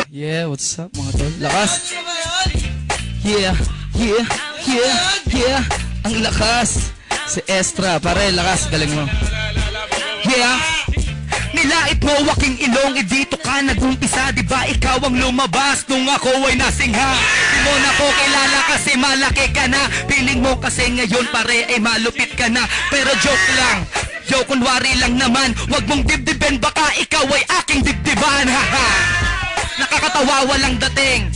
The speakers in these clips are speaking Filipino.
Yeah, what's up mga tol? Lakas! Yeah, yeah, yeah, yeah. Ang lakas! Si Estra, pare, lakas, galing mo. Yeah! Nilait mo waking ilong, dito ka nag-umpisa. Diba ikaw ang lumabas nung ako ay nasingha? Di mo na ko kilala kasi malaki ka na. Piling mo kasi ngayon pare ay malupit ka na. Pero joke lang, yo, kunwari lang naman. Wag mong dibdiben, baka ikaw ay aking dibdiban. Nakakatawa, walang dating.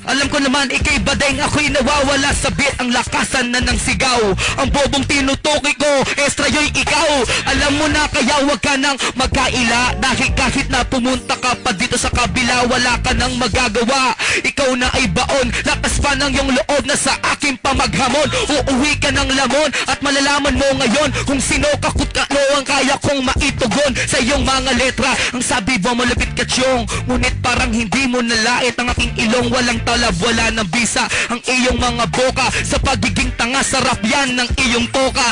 Alam ko naman ikay badeng, ako'y nawawala sa beat. Ang lakasan na ng sigaw, ang bobong tinutukoy ko, Estra yo'y ikaw. Alam mo na kaya wag ka nang magkaila. Dahil kahit na pumunta ka pa dito sa kabila, wala ka nang magagawa. Ikaw na ay baon, lakas pa ng iyong loob na sa aking pamaghamon. Uuwi ka ng lamon at malalaman mo ngayon kung sino kakut ano ang kaya kong maitugon sa iyong mga letra. Ang sabi mo malapit ka tiyong, ngunit parang hindi mo nalait ang aking ilong. Walang talab, wala ng bisa ang iyong mga boka. Sa pagiging tanga, sarap yan ng iyong toka.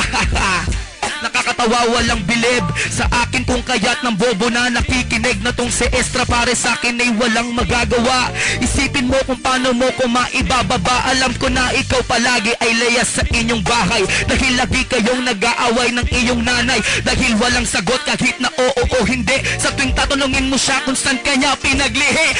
Nakakatawa, walang bilib sa akin kung kaya't ng bobo na nakikinig na tong si Estra. Pare sa akin ay walang magagawa. Isipin mo kung paano mo ko maibababa. Alam ko na ikaw palagi ay layas sa inyong bahay, dahil lagi kayong nag-aaway ng iyong nanay. Dahil walang sagot kahit na oo o hindi. Sa tuwing tatanungin mo siya kung saan kanya pinaglihi.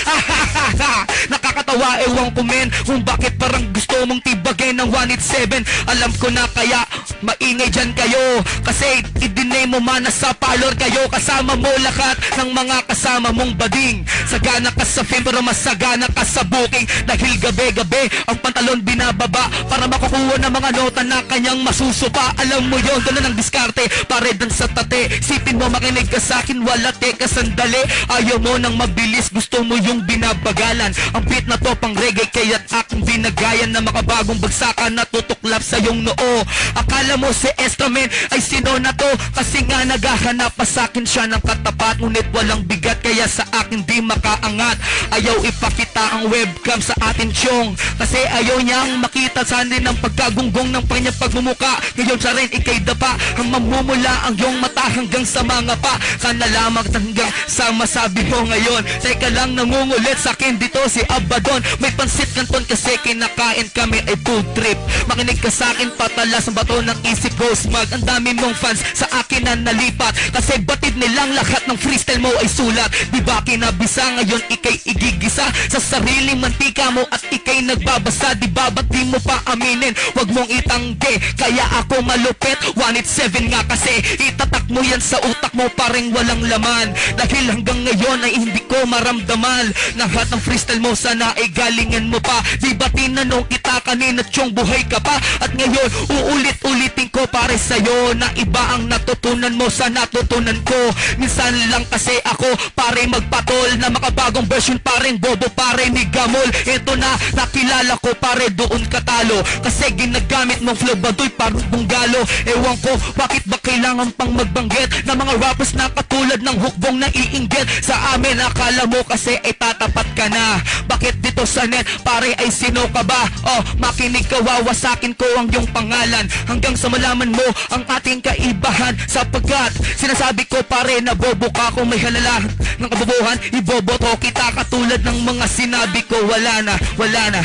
Nakakatawa, ewan ko men kung bakit parang gusto mong tibagin ng 187. Alam ko na kaya maingay dyan kayo, kasi i-dinay mo man na sa parlor kayo. Kasama mo lahat ng mga kasama mong bading. Sagana ka sa film pero mas sagana ka sa booking. Dahil gabi-gabi ang pantalon binababa para makukuha ng mga nota na kanyang masusupa. Alam mo yun, doon na ng diskarte, pare dun sa tate. Sipin mo makinig ka sa akin, wala teka sandali. Ayaw mo nang mabilis, gusto mo yung binabagalan. Ang beat na to pang reggae kaya't aking binagayan na makabagong bagsakan na tutuklap sa iyong noo. Akala mo si Estra men ay sino na to, kasi nga naghahanap pa sa akin siya ng katapat. Ngunit walang bigat kaya sa akin di makaangat. Ayaw ipakita ang webcam sa atin tiyong, kasi ayaw niyang makita saan din ang pagkagunggong ng kanyang pagmumuka. Ngayon siya rin ikay dapa, ang mamumula ang iyong mata hanggang sa mga pa. Kana lamang hanggang sa masabi mo ngayon. Teka lang, nangungulit sa akin dito si Abaddon. May pansit kanton kasi kinakain kami ay food trip. Makinig ka sa akin, patalas ang bato ng isip ko smag. Ang dami mong fans sa akin na nalipat, kasi batid nilang lahat ng freestyle mo ay sulat. Diba kinabisa ngayon ikay igigisa sa sariling mantika mo at ikay nagbabasa. Diba ba't di mo pa aminin? Wag mong itanggi, kaya ako malupit 187 nga kasi itatak mo yan sa utak mo parang walang laman. Dahil hanggang ngayon ay hindi ko maramdaman lahat ng freestyle mo, sana ay galingan mo pa. Diba tinanong kita kanina tiyong buhay ka pa, at ngayon uulit-ulitin ko pare sa'yo na iba ang natutunan mo sa natutunan ko. Minsan lang kasi ako pare magpatol na makabagong version pareng bobo pare ni Gamol. Ito na nakilala ko pare, doon katalo kasi ginagamit mong flow baduy parang bunggalo. Ewan ko bakit ba kailangan pang magbanggit na mga rappers na katulad ng hukbong na iinggit sa amin. Akala mo kasi ay tatapat ka na. Bakit dito sa net pare ay sino ka ba? Oh, makinig ka, wawasakin ko ang iyong pangalan hanggang sa malaman mo ang ating kaibahan. Sapagkat sinasabi ko pare na bobo ka, kung may halala ng kabobohan iboboto kita katulad ng mga sinabi ko. Wala na, wala na.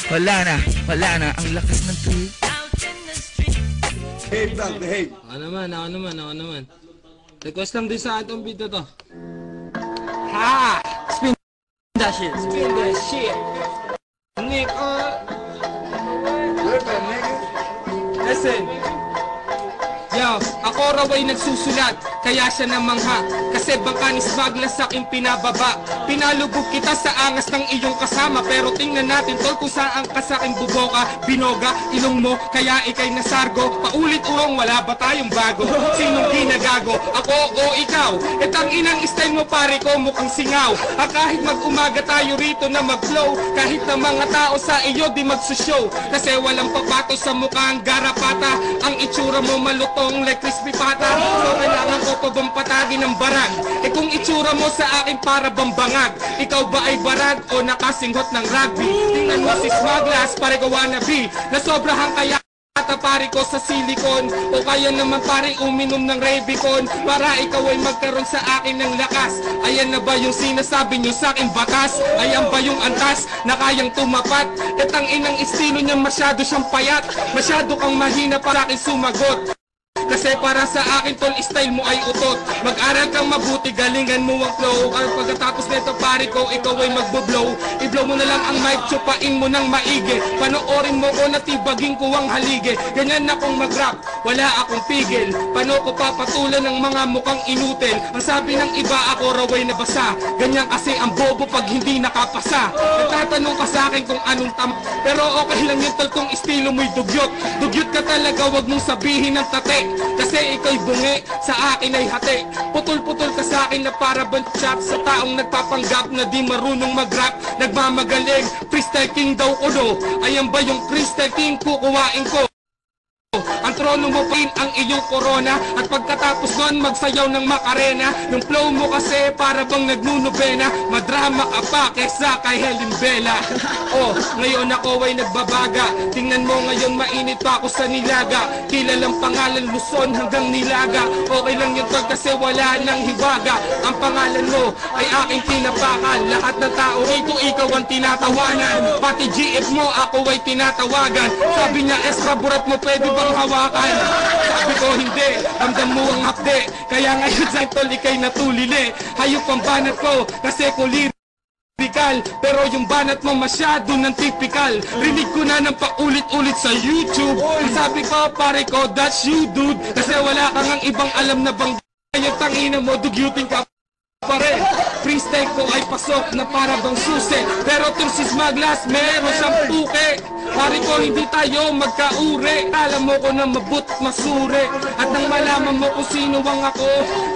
Wala na, wala na. Ang lakas ng tweet. Hate lang, hate. Ako naman. Request lang din sa atong beat na to. Ha! Spin that shit. Nigga. Listen. Yo, ako raw ay nagsusulat, kaya siya namangha. Kasi bangka ni Smagla sa aking pinababa. Pinalubog kita sa angas ng iyong kasama. Pero tingnan natin tol kung saan ka sa aking buboka. Binoga, ilong mo, kaya ikay nasargo. Paulit-urong, wala ba tayong bago? Sinong ginagago? Ako o ikaw? Etang inang style mo pare ko mukhang singaw. Kahit mag-umaga tayo rito na mag-flow, kahit na mga tao sa iyo di magsushow. Kasi walang papato sa mukhang garapata. Ang itsura mo malutong like crispy pata. So kailangan ko pa bang patagin ng barag? Eh kung itsura mo sa akin para bang bangag, ikaw ba ay barag o nakasinggot ng rugby? Tingnan mo si Smaglas, pare ko wannabe na sobrahang kaya pare ko sa silicon, o kaya naman pare uminom ng Revicon para ikaw ay magkaroon sa akin ng lakas. Ayan na ba yung sinasabi nyo sa akin bakas? Ayan ba yung antas na kayang tumapat? Etang inang estilo niya masyado siyang payat, masyado kang mahina para akin sumagot. Kasi para sa akin tol, style mo ay utot. Mag-aral kang mabuti, galingan mo ang flow. At pagkatapos nito pare ko, ikaw ay magbo-blow. I-blow mo na lang ang mic, tsupain mo ng maigi. Panoorin mo ko, natibagin ko ang haligi. Ganyan akong mag-rap, wala akong pigil. Paano ko papatulan ng mga mukhang inutil? Ang sabi ng iba, ako raw ay nabasa. Ganyan kasi ang bobo pag hindi nakapasa. Nagtatanong ka sa akin kung anong pero okay lang yun tol kung estilo mo'y dugyot. Dugyot ka talaga, wag mong sabihin ng tate. Kasi ikaw'y bungi, sa akin ay hati. Putol-putol ka sa akin na para bang chat sa taong nagpapanggap na di marunong mag-rap. Nagmamagaling, freestyle king daw ko do. Ayan ba yung freestyle king kukuhain ko? Ang trono mo pa ang iyong corona. At pagkatapos nun magsayaw ng Macarena. Yung flow mo kasi para bang nagnunubena. Madrama ka pa kesa kay Helen Bella. Oh, ngayon ako ay nagbabaga. Tingnan mo ngayon mainit pa ako sa Nilaga. Kilalang pangalan Luzon hanggang Nilaga. Okay lang yun tol kasi wala nang hiwaga. Ang pangalan mo ay aking tinapakan. Lahat ng tao rito ikaw ang tinatawanan. Pati GF mo ako ay tinatawagan. Sabi niya extra burat mo pwede bang hawakan? Sabi ko hindi, ramdam mo ang hapde. Kaya ngayon sa tol ikay natulili. Hayop ang banat ko kasi ko lyrical. Pero yung banat mo masyado ng typical. Rinig ko na ng paulit-ulit sa YouTube. Sabi ko pare ko that's you dude. Kasi wala kang ang ibang alam na bang yung tangina mo dugyutin ka pare. Freestyle ko ay pasok na para bang susi. Pero Tursis Maglas meron siyang puke. Pare ko hindi tayo magkaure. Alam mo ko na mabut masure. At nang malaman mo kung sino ang ako,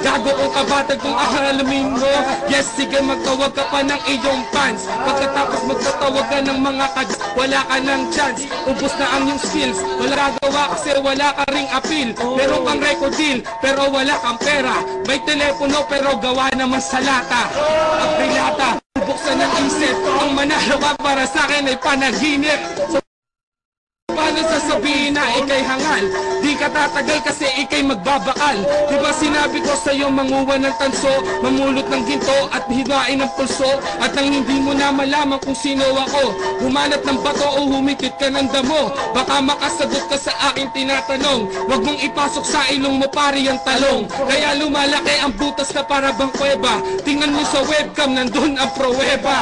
gago o kabatag kung akalamin mo. Yes sige magtawag ka pa ng iyong fans. Pagkatapos magtatawag ka ng mga kads, wala ka ng chance. Ubus na ang iyong skills. Wala gagawa kasi wala ka ring appeal. Meron kang record deal pero wala kang pera. May telepono pero gawa naman sa lata. Ang pilata, bubuksan ng isip. Ang manalawa para sa akin ay panaginip. Paano sasabihin na ikay hangal? Di ka tatagal kasi ikay magbabakal. Diba sinabi ko sa'yo manguha ng tanso, mamulot ng ginto at hiwain ng pulso. At nang hindi mo na malaman kung sino ako, humanap ng bato o humikit ka ng damo. Baka makasagot ka sa aking tinatanong. Huwag mong ipasok sa ilong mo pari ang talong. Kaya lumalaki ang butas na para bang kuweba. Tingnan mo sa webcam, nandun ang pruweba.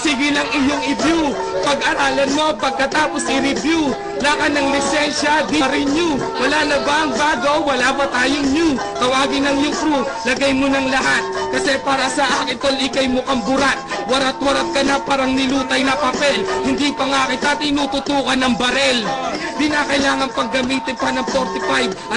Sige lang iyong i-view, pag-aralan mo pagkatapos i-review. Laka ng lisensya, di renew. Wala na ba ang bago? Wala pa tayong new. Tawagin ng yung crew, lagay mo ng lahat. Kasi para sa akin tol, ikay mukhang burat. Warat-warat ka na parang nilutay na papel. Hindi pa nga kita tinututukan ng barel. Di na kailangan pang gamitin pa ng 45 at